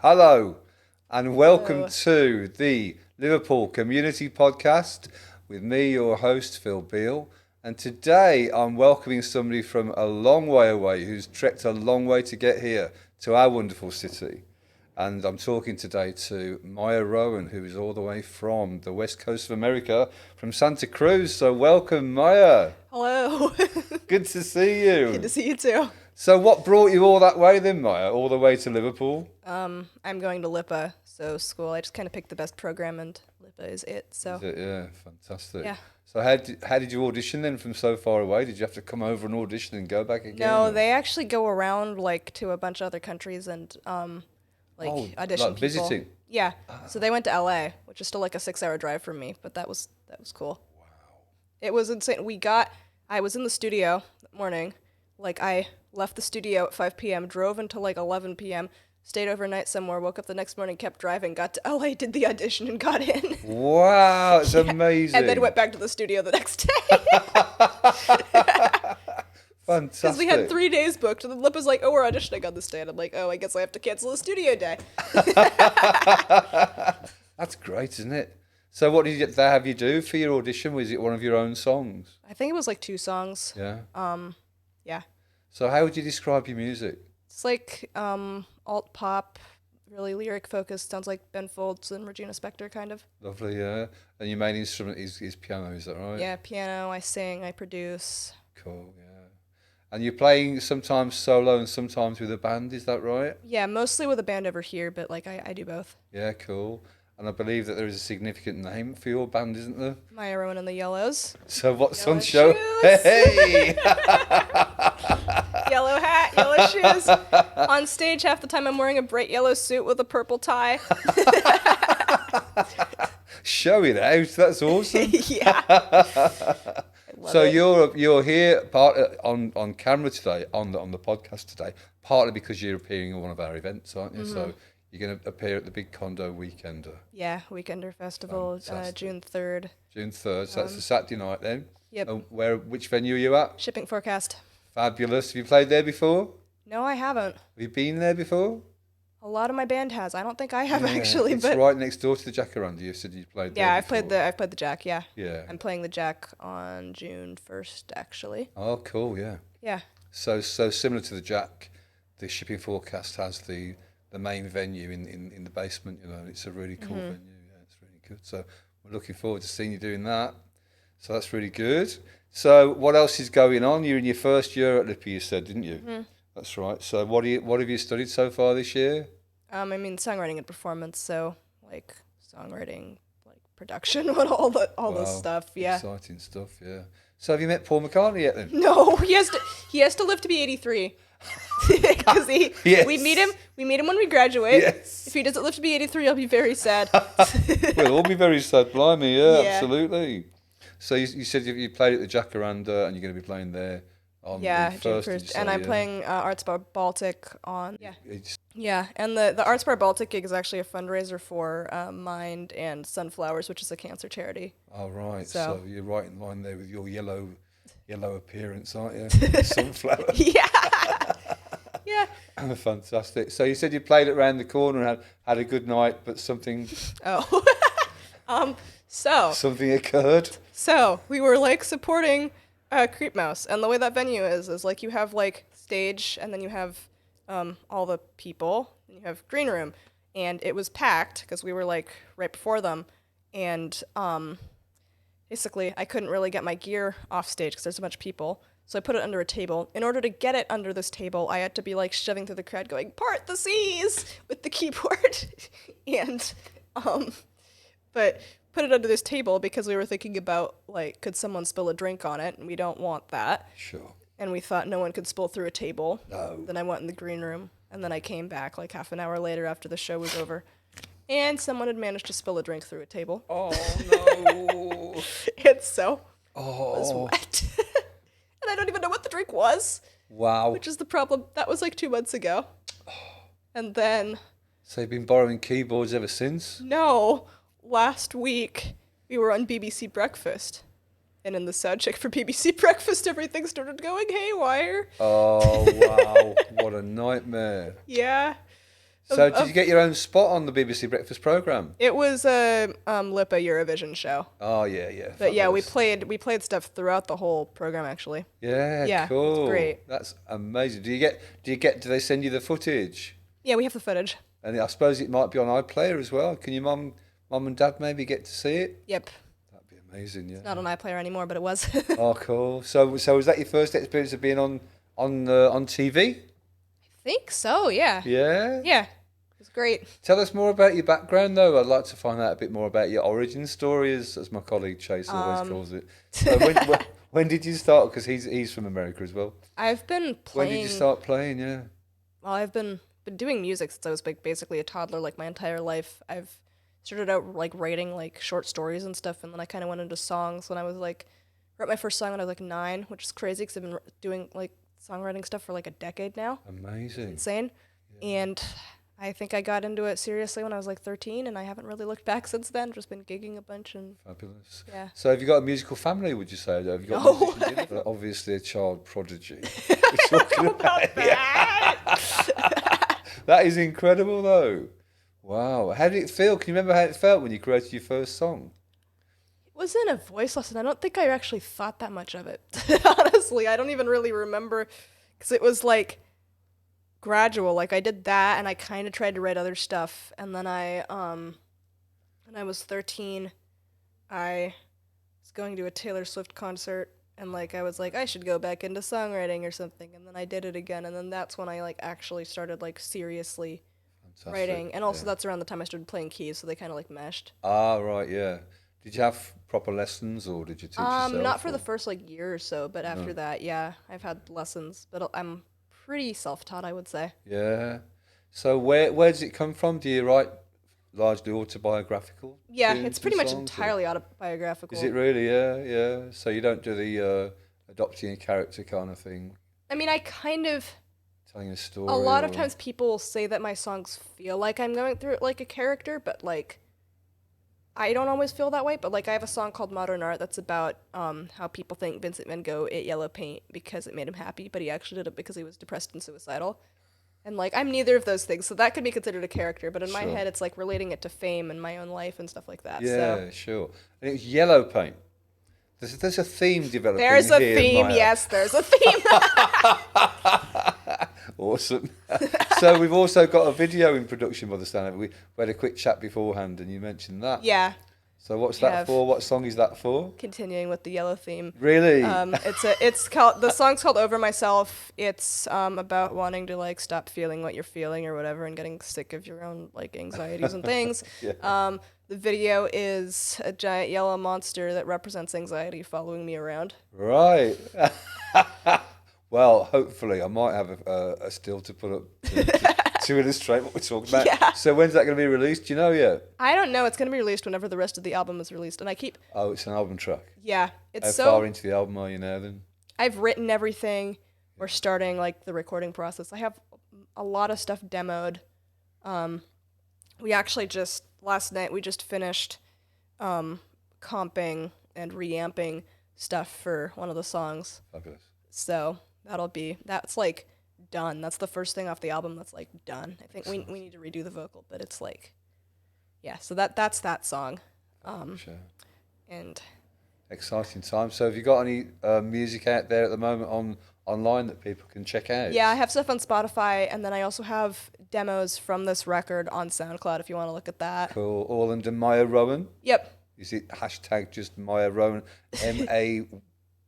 Hello, and welcome Hello. to the Liverpool Community Podcast with me, your host, Phil Beale. And today I'm welcoming somebody from a long way away who's trekked a long way to get here to our wonderful city. And I'm talking today to Maia Rowan, who is all the way from the west coast of America, from Santa Cruz. So welcome, Maia. Hello. Good to see Good to you. see you too. So what brought you all that way then, Maia? All the way to Liverpool? I'm going to LIPA, so school. I just kind of picked the best program, and LIPA is it. So Yeah, fantastic. yeah. So how did you audition then from so far away? Did you have to come over and audition and go back again? No, or- they actually go around like to a bunch of other countries and like Oh, audition like people. visiting? Yeah. So they went to LA, which is still like a 6-hour drive from me, but that was cool. Wow. It was insane. I was in the studio that morning. Like I left the studio at 5 p.m., drove until like 11 p.m., stayed overnight somewhere, woke up the next morning, kept driving, got to LA, did the audition, and got in. Wow, it's amazing. And then went back to the studio the next day. Fantastic. Because we had 3 days booked, and then Lip was like, oh, we're auditioning on this day. And I'm like, oh, I guess I have to cancel the studio day. That's great, isn't it? So what did they have you do for your audition? Was it one of your own songs? I think it was like 2 songs. Yeah. Yeah. So how would you describe your music? It's like alt pop, really lyric focused. Sounds like Ben Folds and Regina Spektor, kind of. Lovely, yeah. And your main instrument is piano, is that right? Yeah, piano, I sing, I produce. Cool, yeah. And you're playing sometimes solo and sometimes with a band, is that right? Yeah, mostly with a band over here, but like I do both. Yeah, cool. And I believe that there is a significant name for your band, isn't there? Maia Rowan and the Yellows. So what's Yellow on show? shoes. Hey! Yellow hat, yellow shoes. On stage, half the time I'm wearing a bright yellow suit with a purple tie. Show it out. That's awesome. Yeah. I love So it. you're here on camera today on the podcast today, partly because you're appearing in one of our events, aren't you? So you're going to appear at the Big Condo Weekender, Yeah, Weekender Festival, Fantastic. June 3rd. June 3rd. So that's a Saturday night then. Yep. Which venue are you at? Shipping forecast. Fabulous. Have you played there before? No, I haven't. Have you been there before? A lot of my band has. I don't think I have Yeah, actually, it's but right next door to the Jacaranda. You said you played there. yeah, before. I've played the Jack. Yeah, Yeah. I'm playing the Jack on June 1st actually. Oh, cool. Yeah. Yeah. So similar to the Jack, the Shipping Forecast has the main venue in the basement. You know, and it's a really cool venue. Yeah, it's really good. So we're looking forward to seeing you doing that. So that's really good. So what else is going on? You're in your first year at LIPA, you said, didn't you? That's right. So what have you studied so far this year? I mean songwriting and performance, so like songwriting, like production, all the Wow, stuff. Yeah. Exciting stuff. Yeah. So have you met Paul McCartney yet then? No, he has to live to be 83. Because Yes. we meet him when we graduate. Yes. If he doesn't live to be 83, I'll be very sad. We'll all be very sad, blimey. Yeah, Yeah. absolutely. So you said you played at the Jacaranda and you're going to be playing there on Yeah, the June 1st. did you 1st. say? And I'm Yeah. playing Arts Bar Baltic on. Yeah. It's, Yeah, and the Arts Bar Baltic gig is actually a fundraiser for Mind and Sunflowers, which is a cancer charity. oh, right. So- So you're right in line there with your yellow appearance, aren't you? Sunflower. Yeah. Yeah. Fantastic. So you said you played it around the corner and had a good night, but something Oh. So occurred. we were like supporting Creep Mouse, and the way that venue is like you have like stage, and then you have all the people, and you have green room, and it was packed because we were like right before them, and basically I couldn't really get my gear off stage because there's a bunch of people. So I put it under a table. In order to get it under this table, I had to be like shoving through the crowd going, "Part the C's" with the keyboard. And but put it under this table because we were thinking about like, could someone spill a drink on it? And we don't want that. Sure. And we thought no one could spill through a table. No. Then I went in the green room, and then I came back like half an hour later after the show was over. And someone had managed to spill a drink through a table. Oh, no. And so it was Oh, wet. And I don't even know what the drink was, wow. which is the problem. That was like 2 months ago. And then, So you've been borrowing keyboards ever since? no, last week we were on BBC Breakfast. And in the sound check for BBC Breakfast, everything started going haywire. Oh, wow. What a nightmare. Yeah. So did you get your own spot on the BBC Breakfast programme? It was a Lipa Eurovision show. Oh yeah. But yeah, Fabulous. we played stuff throughout the whole program actually. Yeah, Yeah, it's cool. great. That's amazing. Do they send you the footage? Yeah, we have the footage. And I suppose it might be on iPlayer as well. Can your mum and dad maybe get to see it? Yep. That'd be amazing, yeah. Not on iPlayer anymore, but it was. Oh, cool. So was that your first experience of being on TV? Think so, yeah. Yeah. Yeah. It was great. Tell us more about your background, though. I'd like to find out a bit more about your origin story, as my colleague Chase always calls it. So when did you start? Because he's from America as well. I've been When playing. did you start playing? Yeah. Well, I've been doing music since I was like basically a toddler, like my entire life. I've started out like writing like short stories and stuff, and then I kind of went into songs when I was like, wrote my first song when I was like 9, which is crazy because I've been doing like songwriting stuff for like a decade now. Amazing. Insane. And I think I got into it seriously when I was like 13, and I haven't really looked back since then. Just been gigging a bunch and Fabulous. yeah. So have you got a musical family, would you say? Have you got No. musicians in it? Obviously a child prodigy. We're talking about That is incredible, though. Wow. How did it feel? Can you remember how it felt when you created your first song? It was in a voice lesson. I don't think I actually thought that much of it. Honestly, I don't even really remember because it was like gradual. Like I did that and I kind of tried to write other stuff. And then when I was 13, I was going to a Taylor Swift concert and like I was like I should go back into songwriting or something. And then I did it again. And then that's when I like actually started like seriously Fantastic. writing. And also Yeah. that's around the time I started playing keys. So they kind of like meshed. Ah, right, yeah. Did you have proper lessons or did you teach yourself? Not for or- the first like year or so, but after that, yeah, I've had lessons, but I'm pretty self-taught, I would say. Yeah. So where does it come from? Do you write largely autobiographical? Yeah, tunes it's pretty and much songs, or- entirely autobiographical. Is it really? Yeah, yeah. So you don't do the adopting a character kind of thing, I mean, I kind of telling a story. a lot of or- times people say that my songs feel like I'm going through it like a character, but like I don't always feel that way. But like I have a song called Modern Art that's about how people think Vincent Van Gogh ate yellow paint because it made him happy, but he actually did it because he was depressed and suicidal. And like I'm neither of those things, so that could be considered a character. But in my Sure. head, it's like relating it to fame and my own life and stuff like that. Yeah, So sure. And it was yellow paint. There's a theme developing there's a here, theme. Maia. Yes, there's a theme. Awesome. So we've also got a video in production by the sound of it. We had a quick chat beforehand and you mentioned that. Yeah, So what's We that have. for? What song is that for? continuing with the yellow theme. Really? It's called the song's called Over Myself. It's about wanting to like stop feeling what you're feeling or whatever and getting sick of your own like anxieties and things. Yeah. The video is a giant yellow monster that represents anxiety following me around. Right. Well, hopefully I might have a still to put up to illustrate what we're talking about. Yeah. So when's that going to be released? Do you know yet? I don't know. It's gonna be released whenever the rest of the album is released, and I keep Oh, it's an album track. yeah. How It's far so into the album are you now then? I've written everything. We're starting like the recording process. I have a lot of stuff demoed. We actually just last night we just finished comping and reamping stuff for one of the songs. Fabulous. So that's like done. That's the first thing off the album that's like done. I think we need to redo the vocal, but it's like yeah. So that's that song. Sure. And Exciting time. So have you got any music out there at the moment online that people can check out? yeah, I have stuff on Spotify, and then I also have demos from this record on SoundCloud if you want to look at that. Cool. All under Maia Rowan. Yep. Is it hashtag just Maia Rowan? MAIA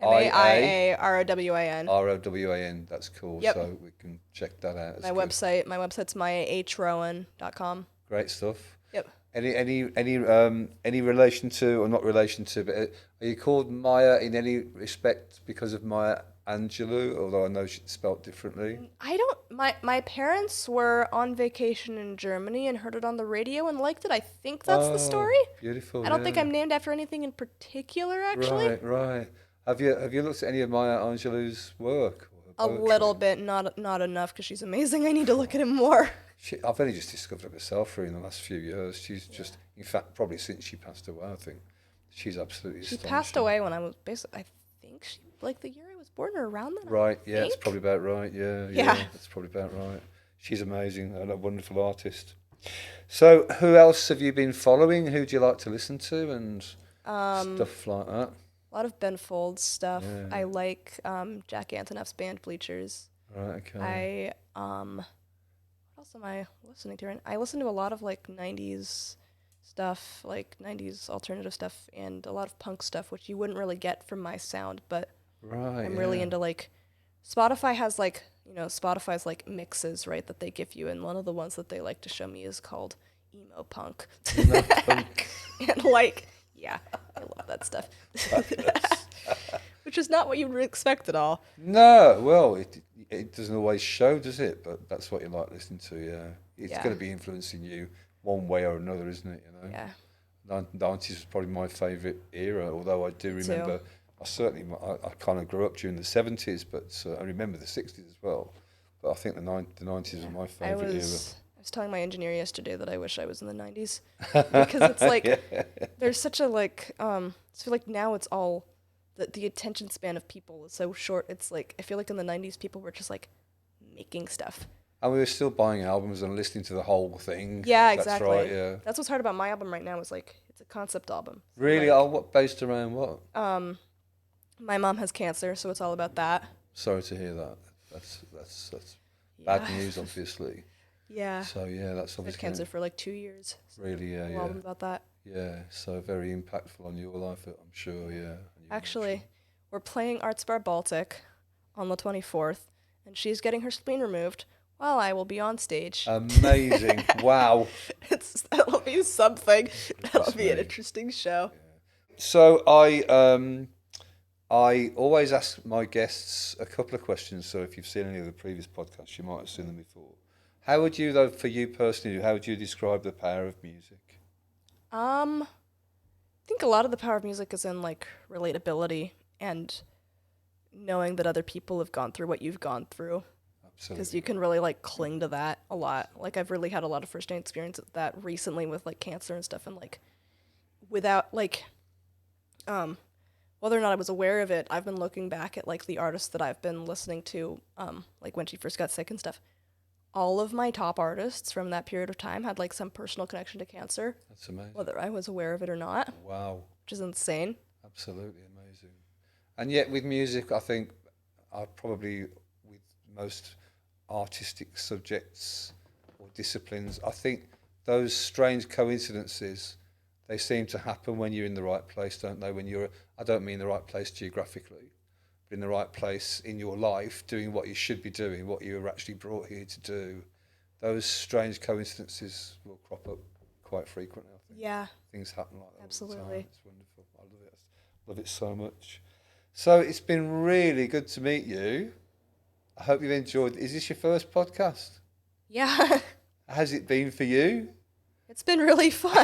MAIAROWAN. ROWAN. That's cool. Yep. So we can check that out. That's My good. website's maiahrowan.com. Great stuff. Yep. Any relation to, or not relation to, but are you called Maia in any respect because of Maya Angelou? Although I know she's spelt differently. I don't. My parents were on vacation in Germany and heard it on the radio and liked it. I think that's the story. Beautiful. I don't think yeah. I'm named after anything in particular, actually. Right, right. Have you looked at any of Maya Angelou's work? Or her A poetry? little bit, not enough, because she's amazing. I need to look at him more. I've only just discovered her myself really in the last few years. She's just, in fact, probably since she passed away, I think she's absolutely She astonishing. passed away when I was basically. I think she like the year I was born or around then. I Right, yeah, that's think. probably about right. Yeah, Yeah. that's probably about right. She's amazing and a wonderful artist. So, who else have you been following? Who do you like to listen to and stuff like that? A lot of Ben Folds stuff. Yeah. I like Jack Antonoff's band Bleachers. Right, okay. What else am I listening to? I listen to a lot of like '90s stuff, like '90s alternative stuff, and a lot of punk stuff, which you wouldn't really get from my sound. But Right, I'm really yeah. into like Spotify has like Spotify's like mixes, right, that they give you, and one of the ones that they like to show me is called emo punk. Emo punk. And like, yeah, I love that stuff. Which is not what you would expect at all. No, well, it doesn't always show, does it? But that's what you like listening to, yeah. It's Yeah. going to be influencing you one way or another, isn't it? You know. Yeah. 90s was probably my favourite era, although I do Me remember, too. I kind of grew up during the 70s, but I remember the 60s as well. But I think the 90s was my favourite era. I was telling my engineer yesterday that I wish I was in the '90s because it's like Yeah. there's such a like I feel like now it's all the attention span of people is so short. It's like I feel like in the '90s people were just like making stuff. And we were still buying albums and listening to the whole thing. Yeah, That's exactly. right, yeah. That's what's hard about my album right now is like it's a concept album. So, Really? like, Oh, what, based around what? my mom has cancer, so it's all about that. Sorry to hear that. That's Yeah. bad news, obviously. Yeah. So yeah, that's I've had obviously cancer for like 2 years. So really, a whole album about that. yeah. So very impactful on your life, I'm sure. Yeah. Actually, we're playing Arts Bar Baltic on the 24th, and she's getting her spleen removed while I will be on stage. Amazing! Wow. That'll be something. That'll be an me. interesting show. So I always ask my guests a couple of questions. So if you've seen any of the previous podcasts, you might have seen them before. How would you, though, for you personally, how would you describe the power of music? I think a lot of the power of music is in like relatability and knowing that other people have gone through what you've gone through. Because Absolutely. you can really like cling to that a lot. Like I've really had a lot of first-hand experience with that recently with like cancer and stuff, and like without like whether or not I was aware of it, I've been looking back at like the artists that I've been listening to, like when she first got sick and stuff. All of my top artists from that period of time had like some personal connection to cancer, That's amazing. whether I was aware of it or not, Wow. which is insane. Absolutely amazing. And yet with music, I think I probably, with most artistic subjects or disciplines, I think those strange coincidences, they seem to happen when you're in the right place, don't they? I don't mean the right place geographically, but in the right place in your life, doing what you should be doing, what you were actually brought here to do. Those strange coincidences will crop up quite frequently, I think. Yeah, Things happen like that all the absolutely. time. It's wonderful. I love it. Love it so much. So it's been really good to meet you. I hope you've enjoyed. Is this your first podcast? Yeah, Has it been for you? it's been really fun.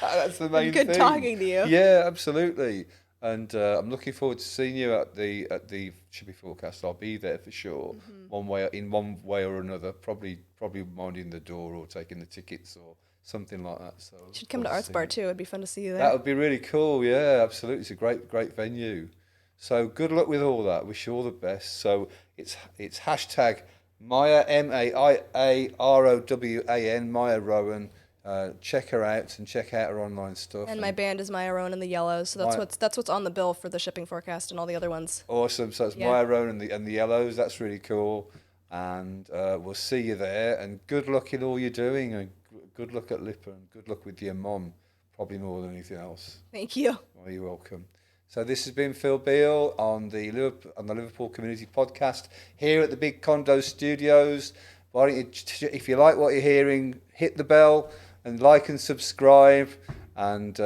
That's the main Good thing. talking to you. Yeah, absolutely. And I'm looking forward to seeing you at the should be forecast. I'll be there for sure. Mm-hmm. One way or another. Probably minding the door or taking the tickets or something like that. So You should come to Arts Bar too. It'd be fun to see you there. that would be really cool. Yeah, absolutely. It's a great venue. So good luck with all that. Wish you all the best. So it's hashtag Maia MAIAROWAN Maia Rowan. Check her out and check out her online stuff. And my band is Maia Rowan and the Yellows, so that's what's on the bill for the shipping forecast and all the other ones. Awesome. So it's Yeah. Maia Rowan and the Yellows. That's really cool. And we'll see you there. And good luck in all you're doing. And good luck at Lipper. And good luck with your mum. Probably more than anything else. Thank you. Well, you're welcome. So this has been Phil Beale on the Liverpool Community Podcast here at the Big Condo Studios. Why don't you, if you like what you're hearing, hit the bell and like and subscribe. And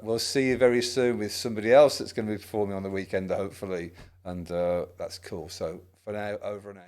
we'll see you very soon with somebody else that's going to be performing on the weekend, hopefully. And that's cool. So for now, over and out.